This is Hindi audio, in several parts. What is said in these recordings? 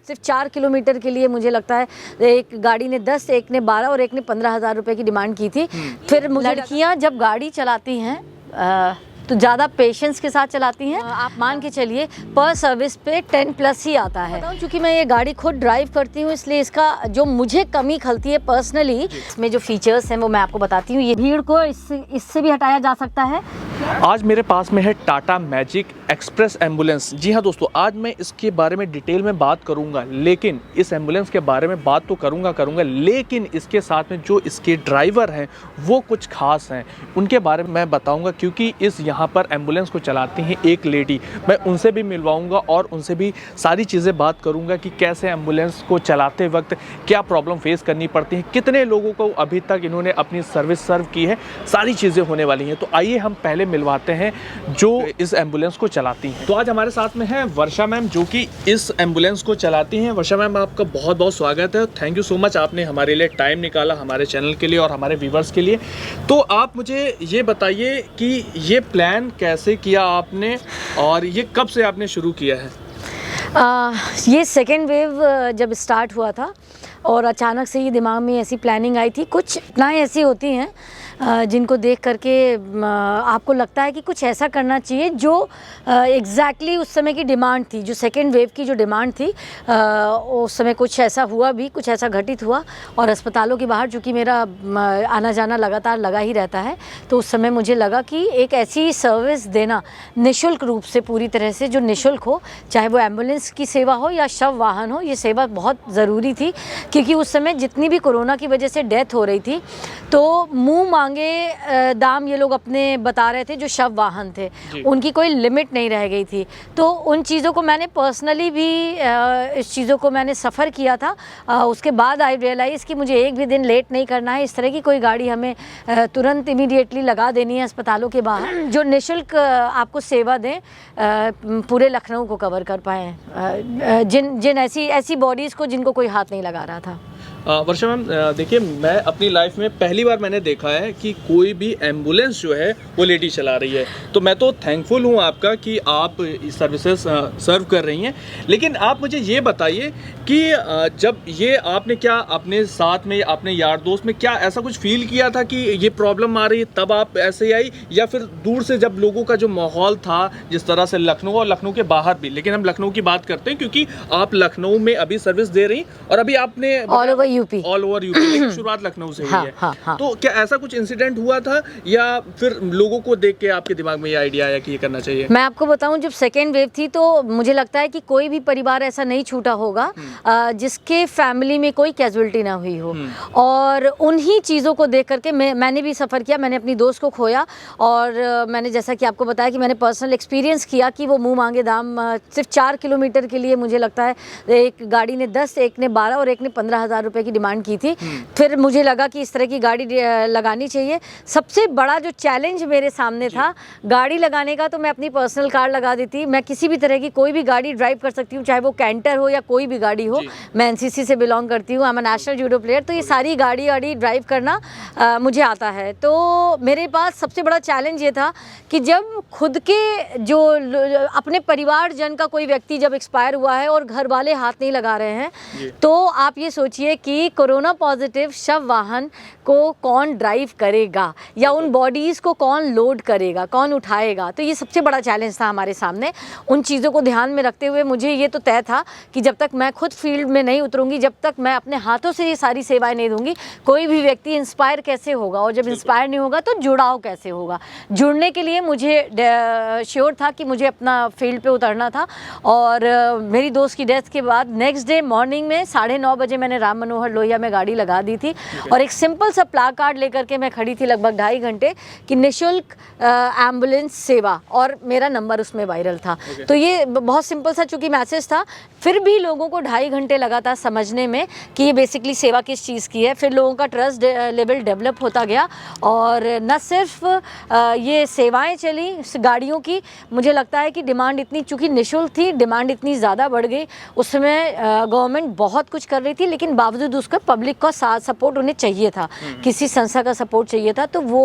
सिर्फ 4 किलोमीटर के लिए मुझे लगता है एक गाड़ी ने 10, एक ने 12 और एक ने 15,000 रुपये की डिमांड की थी। फिर लड़कियाँ जब गाड़ी चलाती हैं तो ज़्यादा पेशेंस के साथ चलाती हैं। आप मान के चलिए पर सर्विस पे 10+ ही आता है। क्योंकि मैं ये गाड़ी खुद ड्राइव करती हूँ इसलिए इसका जो मुझे कमी खलती है पर्सनली, इसमें जो फीचर्स हैं वो मैं आपको बताती हूँ। ये भीड़ को इससे भी हटाया जा सकता है। आज मेरे पास में है टाटा मैजिक एक्सप्रेस एम्बुलेंस। जी हाँ दोस्तों, आज मैं इसके बारे में डिटेल में बात करूंगा, लेकिन इस एम्बुलेंस के बारे में बात तो करूंगा, लेकिन इसके साथ में जो इसके ड्राइवर हैं वो कुछ खास हैं, उनके बारे में मैं बताऊंगा। क्योंकि इस यहाँ पर एम्बुलेंस को चलाती हैं एक लेडी, मैं उनसे भी मिलवाऊंगा और उनसे भी सारी चीज़ें बात करूँगा कि कैसे एम्बुलेंस को चलाते वक्त क्या प्रॉब्लम फेस करनी पड़ती है, कितने लोगों को अभी तक इन्होंने अपनी सर्विस सर्व की है, सारी चीज़ें होने वाली हैं। तो आइए हम पहले मिलवाते हैं जो इस एम्बुलेंस को चलाती हैं। तो आज हमारे साथ में है वर्षा मैम, जो कि इस एम्बुलेंस को चलाती हैं। वर्षा मैम, आपका बहुत बहुत स्वागत है। थैंक यू सो मच, आपने हमारे लिए टाइम निकाला, हमारे चैनल के लिए और हमारे व्यूवर्स के लिए। तो आप मुझे ये बताइए कि ये प्लान कैसे किया आपने और ये कब से आपने शुरू किया है? ये सेकेंड वेव जब स्टार्ट हुआ था और अचानक से ही दिमाग में ऐसी प्लानिंग आई थी। कुछ घटनाएं ऐसी होती हैं जिनको देख करके आपको लगता है कि कुछ ऐसा करना चाहिए जो एग्जैक्टली उस समय की डिमांड थी, जो सेकेंड वेव की जो डिमांड थी। उस समय कुछ ऐसा हुआ भी, कुछ ऐसा घटित हुआ और अस्पतालों के बाहर चूँकि मेरा आना जाना लगातार लगा ही रहता है, तो उस समय मुझे लगा कि एक ऐसी सर्विस देना निःशुल्क रूप से, पूरी तरह से जो निःशुल्क हो, चाहे वो एम्बुलेंस की सेवा हो या शव वाहन हो, ये सेवा बहुत ज़रूरी थी। क्योंकि उस समय जितनी भी कोरोना की वजह से डेथ हो रही थी तो मुँह मांगे दाम ये लोग अपने बता रहे थे। जो शव वाहन थे उनकी कोई लिमिट नहीं रह गई थी। तो उन चीज़ों को मैंने पर्सनली भी इस चीज़ों को मैंने सफ़र किया था। उसके बाद आई रियलाइज़ कि मुझे एक भी दिन लेट नहीं करना है। इस तरह की कोई गाड़ी हमें तुरंत इमीडिएटली लगा देनी है अस्पतालों के बाहर, जो निःशुल्क आपको सेवा दें, पूरे लखनऊ को कवर कर पाएँ, जिन ऐसी बॉडीज़ को जिनको कोई हाथ नहीं लगा रहा था। वर्षा मैम, देखिए, मैं अपनी लाइफ में पहली बार मैंने देखा है कि कोई भी एम्बुलेंस जो है वो लेडी चला रही है। तो मैं तो थैंकफुल हूँ आपका कि आप सर्विसेज सर्व कर रही हैं। लेकिन आप मुझे ये बताइए कि जब ये आपने क्या अपने साथ में, अपने यार दोस्त में क्या ऐसा कुछ फील किया था कि ये प्रॉब्लम आ रही है तब आप ऐसे ही आई, या फिर दूर से जब लोगों का जो माहौल था, जिस तरह से लखनऊ और लखनऊ के बाहर भी, लेकिन हम लखनऊ की बात करते हैं क्योंकि आप लखनऊ में अभी सर्विस दे रही और अभी आपने ऑल ओवर यूपी लेकिन शुरुआत लखनऊ से हुई है। हाँ। तो क्या ऐसा कुछ इंसिडेंट हुआ था या फिर लोगों को देख के आपके दिमाग में ये आइडिया आया कि ये करना चाहिए? मैं आपको बताऊं, जब सेकेंड वेव थी तो मुझे लगता है कि कोई भी परिवार ऐसा नहीं छूटा होगा जिसके फैमिली में कोई कैजुअलिटी ना हुई हो। और उन्हीं चीज़ों को देख करके मैंने भी सफ़र किया। मैंने अपनी दोस्त को खोया और मैंने, जैसा कि आपको बताया, कि मैंने पर्सनल एक्सपीरियंस किया कि वो मुँह मांगे दाम सिर्फ 4 किलोमीटर के लिए मुझे लगता है एक गाड़ी ने 10, एक ने 12 और एक ने 15,000 रुपये की डिमांड की थी। फिर मुझे लगा कि इस तरह की गाड़ी लगानी चाहिए। सबसे बड़ा जो चैलेंज मेरे सामने था गाड़ी लगाने का, तो मैं अपनी पर्सनल कार लगा देती। मैं किसी भी तरह की कोई भी गाड़ी ड्राइव कर सकती हूँ, चाहे वो कैंटर हो या कोई भी गाड़ी हो। मैं एनसीसी से बिलोंग करती हूँ, I am national judo player, तो ये सारी गाड़ी ड्राइव करना मुझे आता है। तो मेरे पास सबसे बड़ा चैलेंज ये था कि जब खुद के जो अपने परिवारजन का कोई व्यक्ति जब एक्सपायर हुआ है और घर वाले हाथ नहीं लगा रहे हैं, तो आप ये सोचिए कि कोरोना पॉजिटिव शव वाहन को कौन ड्राइव करेगा या उन बॉडीज़ को कौन लोड करेगा, कौन उठाएगा। तो ये सबसे बड़ा चैलेंज था हमारे सामने। उन चीज़ों को ध्यान में रखते हुए मुझे ये तो तय था कि जब तक मैं खुद फील्ड में नहीं उतरूंगी, जब तक मैं अपने हाथों से ये सारी सेवाएं नहीं दूंगी, कोई भी व्यक्ति इंस्पायर कैसे होगा, और जब इंस्पायर नहीं होगा तो जुड़ाव कैसे होगा। जुड़ने के लिए मुझे श्योर था कि मुझे अपना फील्ड पे उतरना था। और मेरी दोस्त की डेथ के बाद नेक्स्ट डे मॉर्निंग में 9:30 बजे मैंने राम मनोहर लोहिया में गाड़ी लगा दी थी और एक सिंपल सा प्ला कार्ड लेकर के मैं खड़ी थी लगभग 2.5 घंटे कि निःशुल्क एम्बुलेंस सेवा, और मेरा नंबर उसमें वायरल था। तो ये बहुत सिंपल सा चूँकि मैसेज था, फिर भी लोगों को 2.5 घंटे लगा था समझने में कि ये बेसिकली सेवा किस चीज़ की है। फिर लोगों का ट्रस्ट लेवल डेवलप होता गया और न सिर्फ ये सेवाएं चली गाड़ियों की, मुझे लगता है कि डिमांड इतनी, चूँकि निःशुल्क थी, डिमांड इतनी ज़्यादा बढ़ गई। उस समय गवर्नमेंट बहुत कुछ कर रही थी, लेकिन बावजूद बावजूद उसका पब्लिक का साथ सपोर्ट उन्हें चाहिए था, किसी संस्था का सपोर्ट चाहिए था। तो वो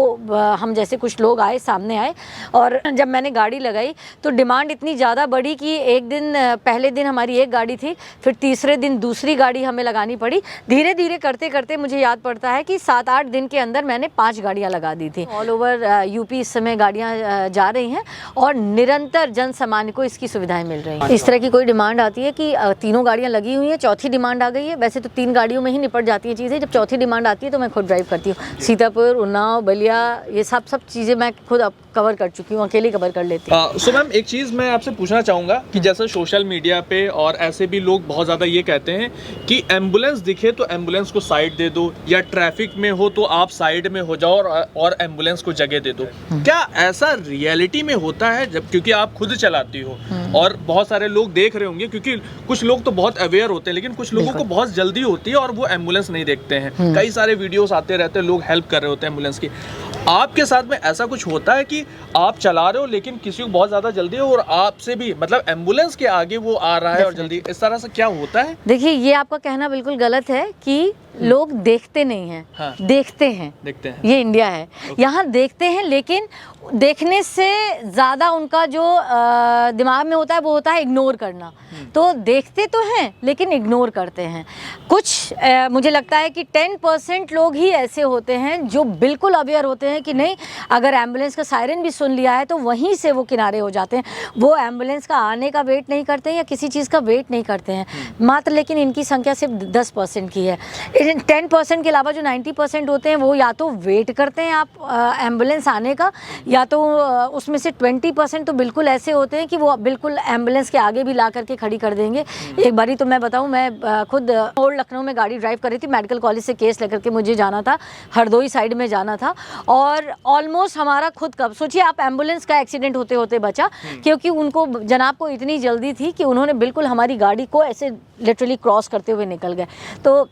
हम जैसे कुछ लोग आए, सामने आए, और जब मैंने गाड़ी लगाई तो डिमांड इतनी ज़्यादा बढ़ी कि एक दिन, पहले दिन हमारी एक गाड़ी थी, फिर तीसरे दिन दूसरी गाड़ी हमें लगानी पड़ी। धीरे धीरे करते करते मुझे याद पड़ता है कि 7-8 दिन के अंदर मैंने 5 गाड़ियाँ लगा दी थी। ऑल ओवर यूपी इस समय गाड़ियाँ जा रही हैं और निरंतर जन सामान्य को इसकी सुविधाएं मिल रही हैं। इस तरह की कोई डिमांड आती है कि 3 गाड़ियाँ लगी हुई हैं, चौथी डिमांड आ गई है। वैसे तो 3 गाड़ियों में ही निपट जाती है चीज़ें, जब चौथी डिमांड आती है तो मैं खुद ड्राइव करती हूँ। सीतापुर, उन्नाव, बलिया, ये सब चीज़ें मैं खुद अब कवर कर चुकी हूँ, अकेले कवर कर लेती हूँ। सो मैम, एक चीज़ मैं आपसे पूछना चाहूँगा कि जैसे सोशल मीडिया पे और ऐसे भी लोग बहुत ज़्यादा ये कहते हैं कि एम्बुलेंस दिखे तो एम्बुलेंस को साइड दे दो, या ट्रैफिक में हो तो आप साइड में हो जाओ और एम्बुलेंस को जगह दे दो। क्या ऐसा रियलिटी में होता है? जब क्योंकि आप खुद चलाती हो और बहुत सारे लोग देख रहे होंगे, क्योंकि कुछ लोग तो बहुत अवेयर होते हैं, लेकिन कुछ लोगों को बहुत जल्दी होती है और वो एम्बुलेंस नहीं देखते हैं। कई सारे वीडियोस आते रहते हैं, लोग हेल्प कर रहे होते हैं एम्बुलेंस की। आपके साथ में ऐसा कुछ होता है कि आप चला रहे हो लेकिन किसी को बहुत ज़्यादा जल्दी है और आपसे भी, मतलब एम्बुलेंस के आगे वो आ रहा है और जल्दी, इस तरह से क्या होता है? देखिए, ये आपका कहना बिल्कुल गलत है कि लोग देखते नहीं हैं। हाँ। देखते हैं ये इंडिया है। यहाँ देखते हैं, लेकिन देखने से ज़्यादा उनका जो दिमाग में होता है वो होता है इग्नोर करना। तो देखते तो हैं लेकिन इग्नोर करते हैं। कुछ मुझे लगता है कि 10% लोग ही ऐसे होते हैं जो बिल्कुल अवेयर होते हैं कि नहीं, अगर एम्बुलेंस का सायरन भी सुन लिया है तो वहीं से वो किनारे हो जाते हैं। वो एम्बुलेंस का आने का वेट नहीं करते हैं या किसी चीज़ का वेट नहीं करते हैं मात्र। लेकिन इनकी संख्या सिर्फ 10% की है। 10% के अलावा जो 90% होते हैं वो या तो वेट करते हैं आप एम्बुलेंस आने का, या तो उसमें से 20% तो बिल्कुल ऐसे होते हैं कि वो बिल्कुल एम्बुलेंस के आगे भी ला करके खड़ी कर देंगे। एक बारी तो मैं बताऊं, मैं खुद ओल्ड लखनऊ में गाड़ी ड्राइव कर रही थी, मेडिकल कॉलेज से केस लेकर के मुझे जाना था, हरदोई साइड में जाना था, और ऑलमोस्ट हमारा खुद कब, सोचिए आप, एम्बुलेंस का एक्सीडेंट होते होते बचा, क्योंकि उनको, जनाब को इतनी जल्दी थी कि उन्होंने बिल्कुल हमारी गाड़ी को ऐसे लिटरली क्रॉस करते हुए निकल गए। तो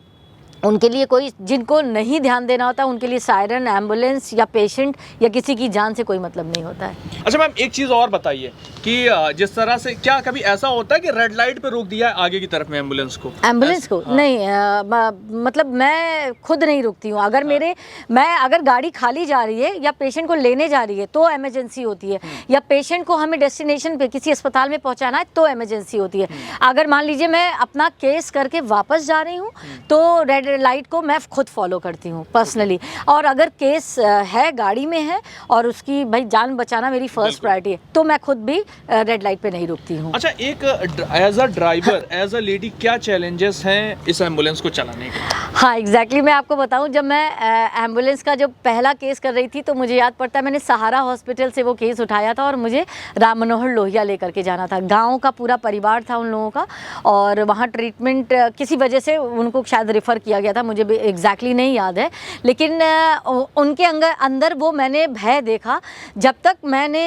उनके लिए कोई, जिनको नहीं ध्यान देना होता, उनके लिए सायरन, एम्बुलेंस या पेशेंट या किसी की जान से कोई मतलब नहीं होता है। अच्छा मैम, एक चीज़ और बताइए कि जिस तरह से, क्या कभी ऐसा होता है कि रेड लाइट पे रोक दिया है आगे की तरफ में एम्बुलेंस को? एम्बुलेंस को? हाँ। नहीं, मतलब मैं खुद नहीं रुकती हूँ। अगर अगर गाड़ी खाली जा रही है या पेशेंट को लेने जा रही है तो इमरजेंसी होती है, या पेशेंट को हमें डेस्टिनेशन पे किसी अस्पताल में पहुँचाना है तो इमरजेंसी होती है। अगर मान लीजिए मैं अपना केस करके वापस जा रही हूँ तो रेड लाइट को मैं खुद फॉलो करती हूँ पर्सनली। और अगर केस है, गाड़ी में है और उसकी भाई जान बचाना मेरी फर्स्ट प्रायोरिटी है, तो मैं खुद भी रेड लाइट पे नहीं रुकती हूँ। अच्छा, एक as a driver, as a lady, क्या चैलेंजेस हैं इस एम्बुलेंस को चलाने के? हाँ, एग्जैक्टली मैं आपको बताऊं, जब मैं एम्बुलेंस का जब पहला केस कर रही थी तो मुझे याद पड़ता है मैंने सहारा हॉस्पिटल से वो केस उठाया था और मुझे राम मनोहर लोहिया लेकर के जाना था। गांव का पूरा परिवार था उन लोगों का, और वहाँ ट्रीटमेंट किसी वजह से उनको शायद रेफ़र किया गया था, मुझे भी एग्जैक्टली नहीं याद है, लेकिन उनके अंदर वो मैंने भय देखा। जब तक मैंने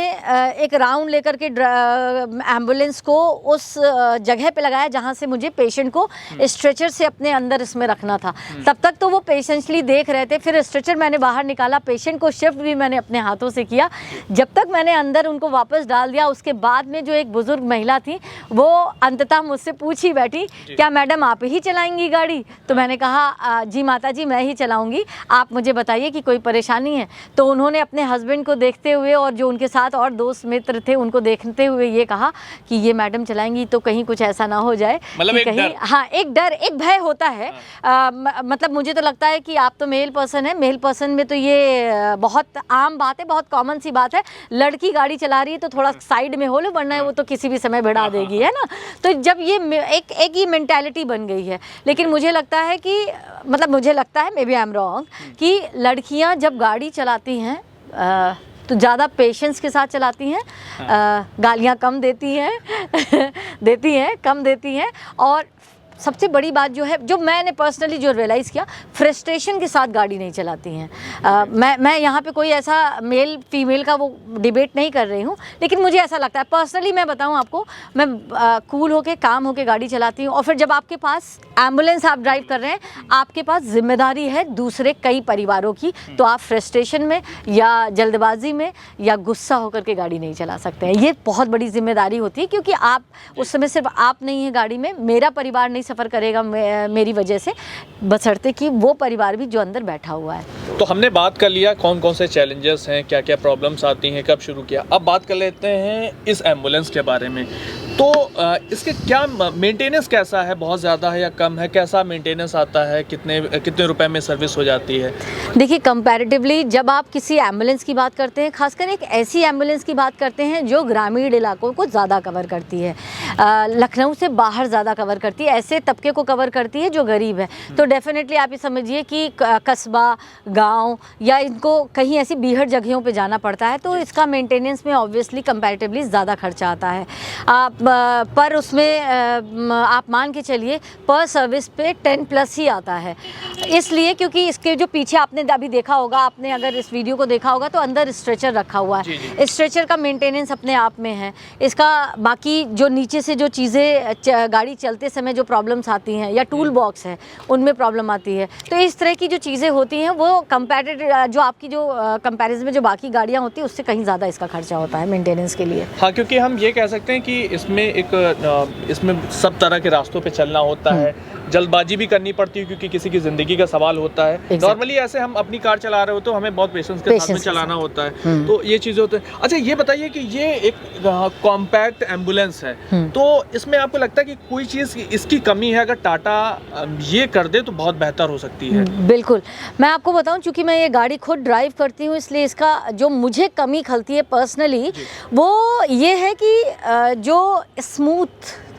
एक राउंड लेकर के एम्बुलेंस को उस जगह पे लगाया जहाँ से मुझे पेशेंट को स्ट्रेचर से अपने अंदर इसमें रखना था, तब तक तो वो पेशेंटली देख रहे थे। फिर स्ट्रेचर मैंने बाहर निकाला, पेशेंट को शिफ्ट भी मैंने अपने हाथों से किया। जब तक मैंने अंदर उनको वापस डाल दिया, उसके बाद में जो एक बुजुर्ग महिला थी वो अंततः मुझसे पूछी बैठी, क्या मैडम आप ही चलाएंगी गाड़ी? तो मैंने कहा जी माता जी, मैं ही चलाऊंगी, आप मुझे बताइए कि कोई परेशानी है? तो उन्होंने अपने हस्बैंड को देखते हुए और जो उनके साथ और दोस्त मित्र थे उनको देखते हुए ये कहा कि ये मैडम चलाएंगी तो कहीं कुछ ऐसा ना हो जाए, मतलब एक कहीं, हाँ, एक डर, एक भय होता है। मतलब मुझे तो लगता है कि आप तो मेल पर्सन है, मेल पर्सन में तो ये बहुत आम बात है, बहुत कॉमन सी बात है। लड़की गाड़ी चला रही है तो थोड़ा साइड में हो लो, वरना वो तो किसी भी समय भिड़ा देगी, है ना। तो जब ये एक ही मेंटालिटी बन गई है। लेकिन मुझे लगता है कि, मतलब मुझे लगता है, maybe I am wrong, कि लड़कियां जब गाड़ी चलाती हैं तो ज़्यादा पेशेंस के साथ चलाती हैं, गालियाँ कम देती हैं कम देती हैं। और सबसे बड़ी बात जो है, जो मैंने पर्सनली जो रियलाइज़ किया, फ्रस्ट्रेशन के साथ गाड़ी नहीं चलाती हैं। मैं यहाँ पे कोई ऐसा मेल फीमेल का वो डिबेट नहीं कर रही हूँ, लेकिन मुझे ऐसा लगता है पर्सनली, मैं बताऊँ आपको, मैं कूल होके, काम होके गाड़ी चलाती हूँ। और फिर जब आपके पास एम्बुलेंस आप ड्राइव कर रहे हैं, आपके पास जिम्मेदारी है दूसरे कई परिवारों की, तो आप फ्रस्ट्रेशन में या जल्दबाजी में या गुस्सा होकर के गाड़ी नहीं चला सकते हैं। ये बहुत बड़ी जिम्मेदारी होती है, क्योंकि आप उस समय सिर्फ आप नहीं हैं गाड़ी में, मेरा परिवार नहीं सफ़र करेगा मेरी वजह से, बशर्ते कि वो परिवार भी जो अंदर बैठा हुआ है। तो हमने बात कर लिया कौन कौन से चैलेंजेस हैं, क्या क्या प्रॉब्लम्स आती हैं, कब शुरू किया। अब बात कर लेते हैं इस एम्बुलेंस के बारे में। तो इसके क्या मेंटेनेंस कैसा है, बहुत ज़्यादा है या कम है, कैसा मेंटेनेंस आता है, कितने रुपए में सर्विस हो जाती है? देखिए, कंपैरेटिवली जब आप किसी एम्बुलेंस की बात करते हैं, खासकर एक ऐसी एम्बुलेंस की बात करते हैं जो ग्रामीण इलाकों को ज़्यादा कवर करती है, लखनऊ से बाहर ज़्यादा कवर करती है, ऐसे तबके को कवर करती है जो गरीब है, तो डेफिनेटली आप ये समझिए कि कस्बा, गांव या इनको कहीं ऐसी बीहड़ जगहों पे जाना पड़ता है, तो इसका मेंटेनेंस में ऑब्वियसली कंपैरेटिवली ज़्यादा खर्चा आता है। पर उसमें आप मान के चलिए पर सर्विस पे 10+ ही आता है, इसलिए क्योंकि इसके जो पीछे आपने अभी देखा होगा, आपने अगर इस वीडियो को देखा होगा तो अंदर स्ट्रेचर रखा हुआ है। स्ट्रेचर का मेंटेनेंस अपने आप में है। इसका बाकी जो नीचे से जो चीज़ें गाड़ी चलते समय जो प्रॉब्लम्स आती हैं या टूल बॉक्स है उनमें प्रॉब्लम आती है, तो इस तरह की जो चीज़ें होती हैं वो कंपैरेटिव जो आपकी जो कंपैरिजन में जो बाकी गाड़ियाँ होती हैं उससे कहीं ज़्यादा इसका खर्चा होता है मेंटेनेंस के लिए। हाँ, क्योंकि हम ये कह सकते हैं कि इसमें सब तरह के रास्तों पे चलना होता है, जल्दबाजी भी करनी पड़ती है क्योंकि किसी की ज़िंदगी का सवाल होता है। नॉर्मली ऐसे हम अपनी कार चला रहे होते हैं, हमें बहुत पेशेंस के साथ में चलाना होता है, तो ये चीज़ें होती हैं। अच्छा, ये बताइए कि ये एक कॉम्पैक्ट एम्बुलेंस है, तो इसमें आपको लगता है कि कोई चीज़ इसकी कमी है, अगर टाटा ये कर दे तो बहुत बेहतर हो सकती है? बिल्कुल, मैं आपको बताऊं, चूँकि मैं ये गाड़ी खुद ड्राइव करती हूँ, इसलिए इसका जो मुझे कमी खलती है पर्सनली वो ये है कि जो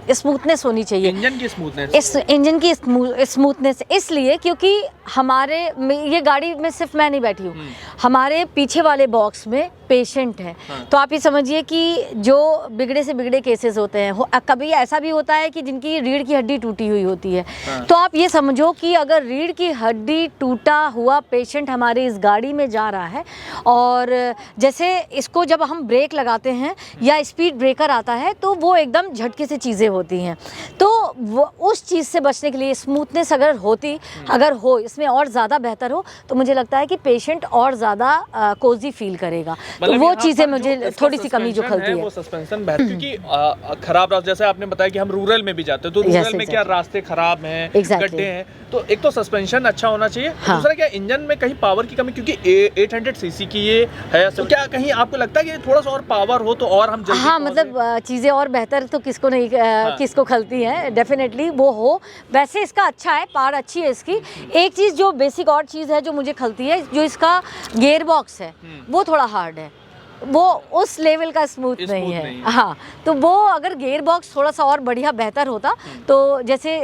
स्मूथनेस होनी चाहिए, इंजन की स्मूथनेस, इस इंजन की स्मूथनेस, इसलिए क्योंकि हमारे ये गाड़ी में सिर्फ मैं नहीं बैठी हूँ, हमारे पीछे वाले बॉक्स में पेशेंट है। तो आप ये समझिए कि जो बिगड़े से बिगड़े केसेस होते हैं, कभी ऐसा भी होता है कि जिनकी रीढ़ की हड्डी टूटी हुई होती है, तो आप ये समझो कि अगर रीढ़ की हड्डी टूटा हुआ पेशेंट हमारे इस गाड़ी में जा रहा है और जैसे इसको जब हम ब्रेक लगाते हैं या स्पीड ब्रेकर आता है तो वो एकदम झटके से चीज़ें होती हैं, तो वो उस चीज़ से बचने के लिए स्मूथनेस अगर हो इसमें और ज़्यादा बेहतर हो, तो मुझे लगता है कि पेशेंट और ज़्यादा कोजी फील करेगा। तो वो चीज़ें मुझे थोड़ी सी कमी जो खलती है वो सस्पेंशन बेहतर, क्योंकि खराब रास्ते, जैसे आपने बताया कि हम रूरल में भी जाते हैं, तो रूरल में क्या रास्ते खराब हैं, गड्ढे हैं, तो एक तो सस्पेंशन अच्छा होना चाहिए, दूसरा क्या इंजन में कहीं पावर की कमी, क्योंकि 800 सीसी की ये है, तो क्या कहीं आपको लगता है कि थोड़ा सा और पावर हो तो और हम जल्दी मतलब चीज़ें और बेहतर तो किसको नहीं किसको खलती हैं, डेफिनेटली वो हो। वैसे इसका अच्छा है, पावर अच्छी है इसकी। एक चीज़ जो बेसिक और चीज़ है जो मुझे खलती है, जो इसका गियर बॉक्स है वो थोड़ा हार्ड है, वो उस लेवल का स्मूथ नहीं है। हाँ, तो वो अगर गियर बॉक्स थोड़ा सा और बढ़िया बेहतर होता तो जैसे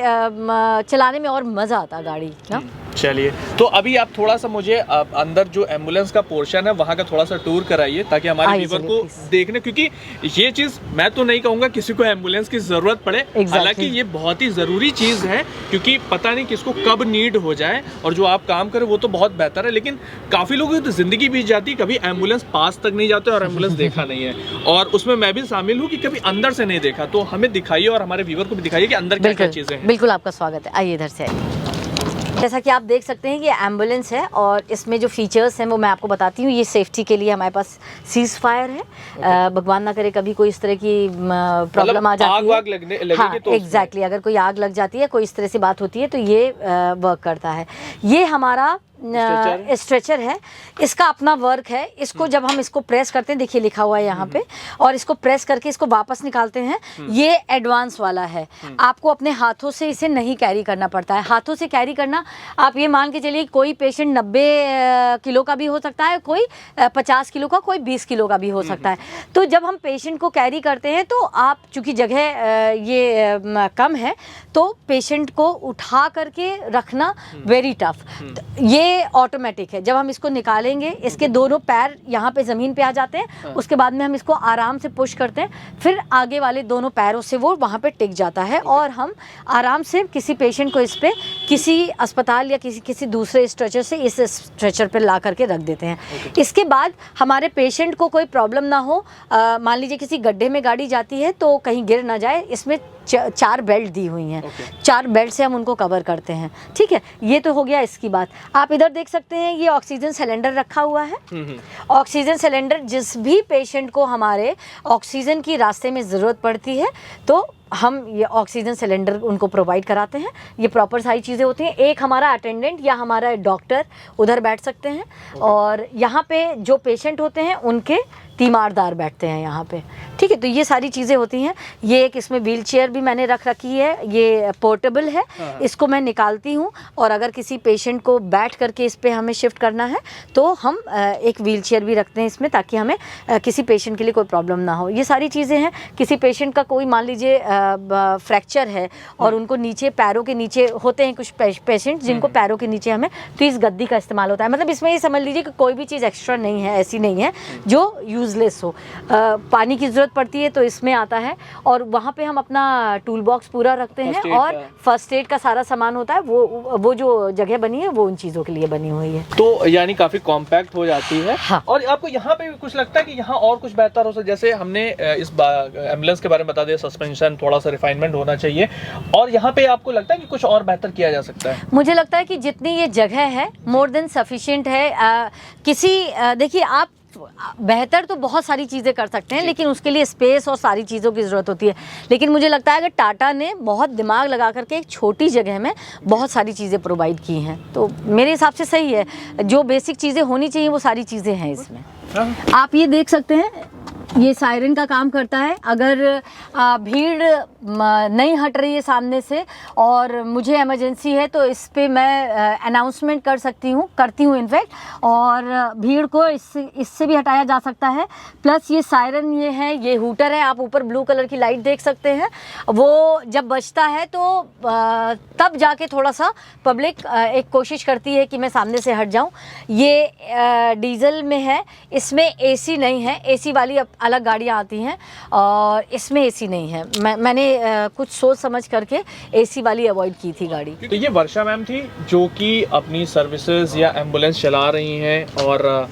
चलाने में और मज़ा आता गाड़ी ना। चलिए, तो अभी आप थोड़ा सा मुझे अंदर जो एम्बुलेंस का पोर्शन है वहाँ का थोड़ा सा टूर कराइए, ताकि हमारे व्यूअर को देखने, क्योंकि ये चीज़ मैं तो नहीं कहूँगा किसी को एम्बुलेंस की ज़रूरत पड़े, हालांकि ये बहुत ही ज़रूरी चीज़ है, क्योंकि पता नहीं किसको कब नीड हो जाए, और जो आप काम करें वो तो बहुत बेहतर है, लेकिन काफ़ी लोगों की तो ज़िंदगी बीत जाती है, कभी एम्बुलेंस पास तक नहीं जाते और एम्बुलेंस देखा नहीं है, और उसमें मैं भी शामिल हूँ कि कभी अंदर से नहीं देखा। तो हमें दिखाइए और हमारे व्यूअर को भी दिखाइए कि अंदर क्या क्या चीज़ें हैं। बिल्कुल, आपका स्वागत है, आइए इधर से। जैसा कि आप देख सकते हैं कि ये एम्बुलेंस है और इसमें जो फीचर्स हैं वो मैं आपको बताती हूँ। ये सेफ्टी के लिए हमारे पास सीज फायर है, भगवान ना करे कभी कोई इस तरह की प्रॉब्लम आ जाती है, आग लगेगी हाँ तो एग्जैक्टली, अगर कोई आग लग जाती है, कोई इस तरह से बात होती है, तो ये वर्क करता है। ये हमारा स्ट्रेचर है, इसका अपना वर्क है। इसको जब हम इसको प्रेस करते हैं, देखिए लिखा हुआ है यहाँ पे, और इसको प्रेस करके इसको वापस निकालते हैं, ये एडवांस वाला है। आपको अपने हाथों से इसे नहीं कैरी करना पड़ता है। हाथों से कैरी करना, आप ये मान के चलिए कोई पेशेंट 90 किलो का भी हो सकता है, कोई 50 किलो का, कोई 20 किलो का भी हो सकता है। तो जब हम पेशेंट को कैरी करते हैं तो आप चूँकि जगह ये कम है, तो पेशेंट को उठा करके रखना वेरी टफ। ये ऑटोमेटिक है, जब हम इसको निकालेंगे इसके दोनों पैर यहाँ पे ज़मीन पे आ जाते हैं, उसके बाद में हम इसको आराम से पुश करते हैं, फिर आगे वाले दोनों पैरों से वो वहाँ पे टिक जाता है, और हम आराम से किसी पेशेंट को इस पे किसी अस्पताल या किसी दूसरे स्ट्रेचर से इस स्ट्रेचर पे ला करके रख देते हैं। इसके बाद हमारे पेशेंट को कोई प्रॉब्लम ना हो, मान लीजिए किसी गड्ढे में गाड़ी जाती है तो कहीं गिर ना जाए, इसमें 4 बेल्ट दी हुई हैं। 4 बेल्ट से हम उनको कवर करते हैं। ठीक है, ये तो हो गया इसकी बात। आप इधर देख सकते हैं ये ऑक्सीजन सिलेंडर रखा हुआ है। ऑक्सीजन सिलेंडर, जिस भी पेशेंट को हमारे ऑक्सीजन की रास्ते में ज़रूरत पड़ती है तो हम ये ऑक्सीजन सिलेंडर उनको प्रोवाइड कराते हैं। ये प्रॉपर सारी चीज़ें होती हैं। एक हमारा अटेंडेंट या हमारा डॉक्टर उधर बैठ सकते हैं और यहाँ पे जो पेशेंट होते हैं उनके तीमारदार बैठते हैं यहाँ पे। ठीक है, तो ये सारी चीज़ें होती हैं। ये एक इसमें व्हील चेयर भी मैंने रख रखी है, ये पोर्टेबल है। इसको मैं निकालती हूँ और अगर किसी पेशेंट को बैठ करके इस पे हमें शिफ्ट करना है तो हम एक व्हील चेयर भी रखते हैं इसमें, ताकि हमें किसी पेशेंट के लिए कोई प्रॉब्लम ना हो। ये सारी चीज़ें हैं। किसी पेशेंट का कोई मान लीजिए फ्रैक्चर है और उनको नीचे पैरों के नीचे होते हैं कुछ पेशेंट जिनको पैरों के नीचे हमें, तो इस गद्दी का इस्तेमाल होता है। मतलब इसमें ये समझ लीजिए कि कोई भी चीज़ एक्स्ट्रा नहीं है, ऐसी नहीं है जो यूजलेस हो। पानी की ज़रूरत पड़ती है तो इसमें आता है और वहाँ पे हम अपना टूल बॉक्स पूरा रखते हैं और फर्स्ट एड का सारा सामान होता है। वो जो जगह बनी है वो उन चीज़ों के लिए बनी हुई है, तो यानी काफ़ी कॉम्पैक्ट हो जाती है। हाँ। और आपको यहाँ पे भी कुछ लगता है कि यहाँ और कुछ बेहतर हो सकता, जैसे हमने इस एम्बुलेंस के बारे में बता दिया, सस्पेंशन थोड़ा सा रिफाइनमेंट होना चाहिए, और यहाँ पे आपको लगता है कि कुछ और बेहतर किया जा सकता है? मुझे लगता है कि जितनी ये जगह है मोर देन सफिशिएंट है। देखिए, आप बेहतर तो बहुत सारी चीज़ें कर सकते हैं, लेकिन उसके लिए स्पेस और सारी चीज़ों की ज़रूरत होती है। लेकिन मुझे लगता है कि टाटा ने बहुत दिमाग लगा करके एक छोटी जगह में बहुत सारी चीज़ें प्रोवाइड की हैं, तो मेरे हिसाब से सही है। जो बेसिक चीज़ें होनी चाहिए वो सारी चीज़ें हैं इसमें। आप ये देख सकते हैं, ये सायरन का काम करता है। अगर भीड़ नहीं हट रही है सामने से और मुझे इमरजेंसी है तो इस पे मैं अनाउंसमेंट करती हूँ इनफैक्ट, और भीड़ को इससे भी हटाया जा सकता है। प्लस ये सायरन ये है, ये हूटर है। आप ऊपर ब्लू कलर की लाइट देख सकते हैं, वो जब बजता है तो तब जाके थोड़ा सा पब्लिक एक कोशिश करती है कि मैं सामने से हट जाऊँ। ये डीजल में है, इसमें एसी नहीं है। एसी वाली अलग गाड़ियाँ आती हैं और इसमें एसी नहीं है। मैंने कुछ सोच समझ करके एसी वाली अवॉइड की थी गाड़ी। तो ये वर्षा मैम थी जो कि अपनी सर्विसेज या एम्बुलेंस चला रही हैं और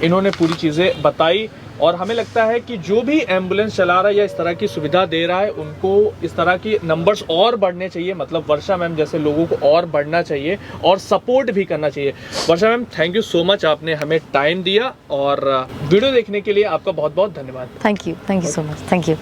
इन्होंने पूरी चीज़ें बताई। और हमें लगता है कि जो भी एम्बुलेंस चला रहा है या इस तरह की सुविधा दे रहा है, उनको इस तरह की नंबर्स और बढ़ने चाहिए। मतलब वर्षा मैम जैसे लोगों को और बढ़ना चाहिए और सपोर्ट भी करना चाहिए। Varsha ma'am, thank you so much, आपने हमें टाइम दिया और वीडियो देखने के लिए आपका बहुत बहुत धन्यवाद। Thank you so much. Thank you.